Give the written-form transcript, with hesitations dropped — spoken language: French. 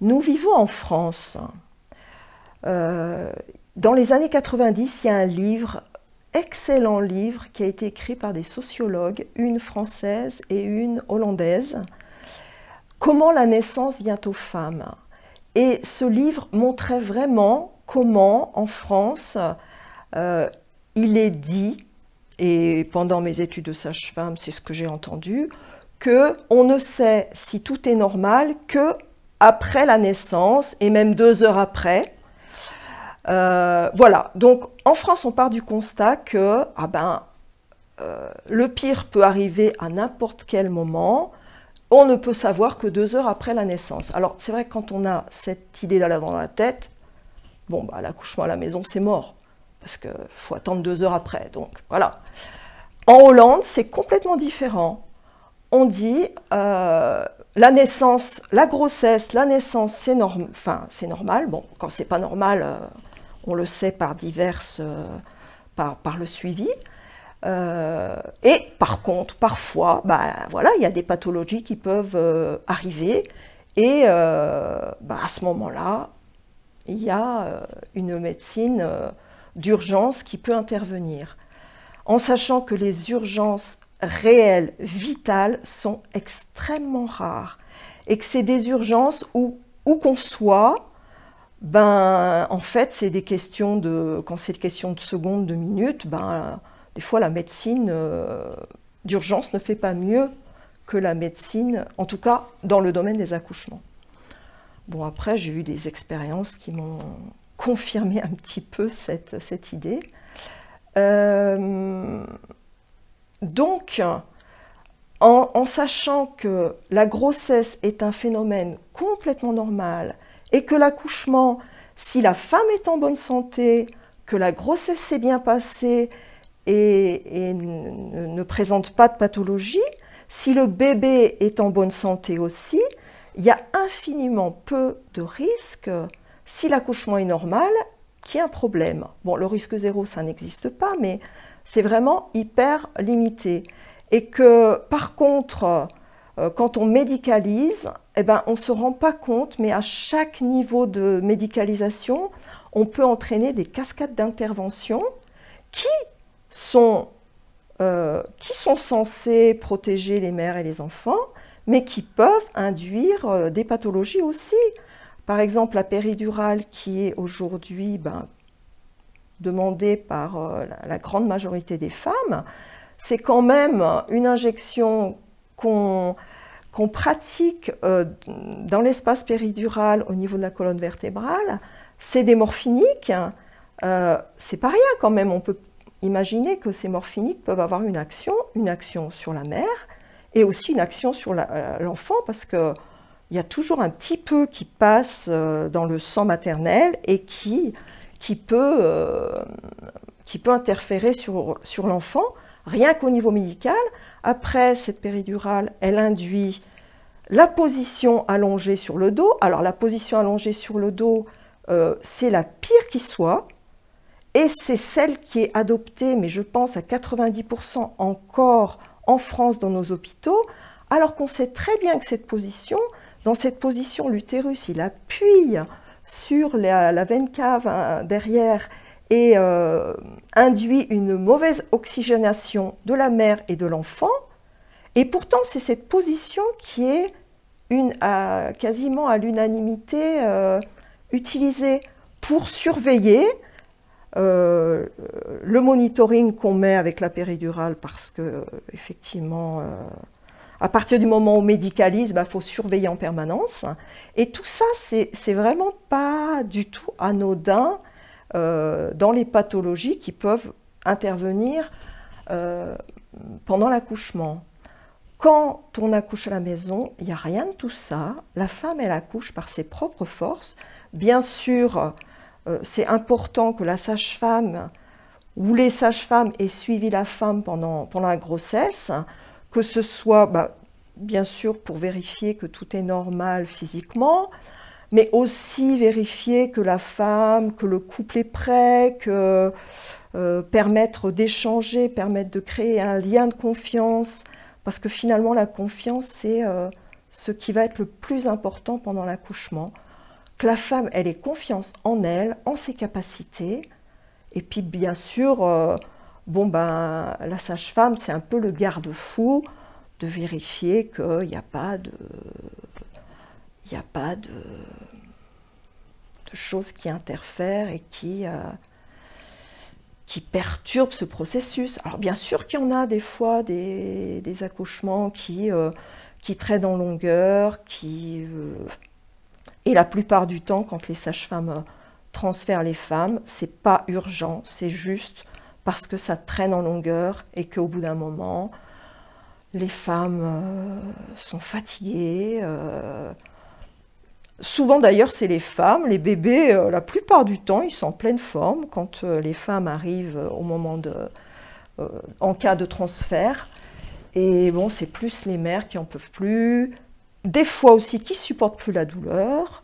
Nous vivons en France. Dans les années 90, il y a un livre, excellent livre, qui a été écrit par des sociologues, une française et une hollandaise, Comment la naissance vient aux femmes. Et ce livre montrait vraiment comment, en France, il est dit, et pendant mes études de sage-femme, c'est ce que j'ai entendu, qu'on ne sait si tout est normal que après la naissance, et même 2 heures après. Voilà, donc en France, on part du constat que le pire peut arriver à n'importe quel moment. On ne peut savoir que 2 heures après la naissance. Alors, c'est vrai que quand on a cette idée-là dans la tête, bon, l'accouchement à la maison, c'est mort. Parce qu'il faut attendre 2 heures après. Donc, voilà. En Hollande, c'est complètement différent. On dit, la naissance, la grossesse, la naissance, c'est normal. Bon, quand c'est pas normal, on le sait par par le suivi. Et par contre, parfois, voilà, il y a des pathologies qui peuvent arriver et à ce moment-là, il y a une médecine d'urgence qui peut intervenir. En sachant que les urgences réelles, vitales, sont extrêmement rares et que c'est des urgences où qu'on soit, en fait, c'est des questions quand c'est des questions de secondes, de minutes, des fois, la médecine d'urgence ne fait pas mieux que la médecine, en tout cas dans le domaine des accouchements. Bon, après, j'ai eu des expériences qui m'ont confirmé un petit peu cette idée. Donc, en sachant que la grossesse est un phénomène complètement normal et que l'accouchement, si la femme est en bonne santé, que la grossesse s'est bien passée, et ne présente pas de pathologie, si le bébé est en bonne santé aussi, il y a infiniment peu de risques, si l'accouchement est normal, qu'il y ait un problème. Bon, le risque 0, ça n'existe pas, mais c'est vraiment hyper limité. Et que, par contre, quand on médicalise, on ne se rend pas compte, mais à chaque niveau de médicalisation, on peut entraîner des cascades d'intervention qui sont censés protéger les mères et les enfants, mais qui peuvent induire des pathologies aussi. Par exemple, la péridurale qui est aujourd'hui demandée par la grande majorité des femmes, c'est quand même une injection qu'on pratique dans l'espace péridural au niveau de la colonne vertébrale. C'est des morphiniques, c'est pas rien quand même, on peut imaginez que ces morphiniques peuvent avoir une action sur la mère et aussi une action sur l'enfant parce qu'il y a toujours un petit peu qui passe dans le sang maternel et qui peut interférer sur l'enfant, rien qu'au niveau médical. Après, cette péridurale, elle induit la position allongée sur le dos. Alors, la position allongée sur le dos, c'est la pire qui soit. Et c'est celle qui est adoptée, mais je pense à 90% encore en France dans nos hôpitaux, alors qu'on sait très bien que dans cette position, l'utérus, il appuie sur la veine cave derrière et induit une mauvaise oxygénation de la mère et de l'enfant. Et pourtant, c'est cette position qui est quasiment à l'unanimité utilisée pour surveiller le monitoring qu'on met avec la péridurale parce que effectivement à partir du moment où on médicalise, faut surveiller en permanence et tout ça c'est vraiment pas du tout anodin dans les pathologies qui peuvent intervenir pendant l'accouchement. Quand on accouche à la maison, il n'y a rien de tout ça. La femme, elle accouche par ses propres forces. Bien sûr, c'est important que la sage-femme ou les sages-femmes aient suivi la femme pendant la grossesse, que ce soit bien sûr pour vérifier que tout est normal physiquement, mais aussi vérifier que que le couple est prêt, permettre d'échanger, permettre de créer un lien de confiance, parce que finalement la confiance c'est ce qui va être le plus important pendant l'accouchement. que la femme, elle ait confiance en elle, en ses capacités. Et puis, bien sûr, la sage-femme, c'est un peu le garde-fou de vérifier qu'il n'y a pas de choses qui interfèrent et qui perturbent ce processus. Alors bien sûr qu'il y en a des fois des accouchements qui traînent en longueur, et la plupart du temps, quand les sages-femmes transfèrent les femmes, c'est pas urgent, c'est juste parce que ça traîne en longueur et qu'au bout d'un moment, les femmes sont fatiguées. Souvent d'ailleurs, c'est les femmes, les bébés, la plupart du temps, ils sont en pleine forme quand les femmes arrivent au moment en cas de transfert. Et bon, c'est plus les mères qui en peuvent plus, des fois aussi qui supportent plus la douleur.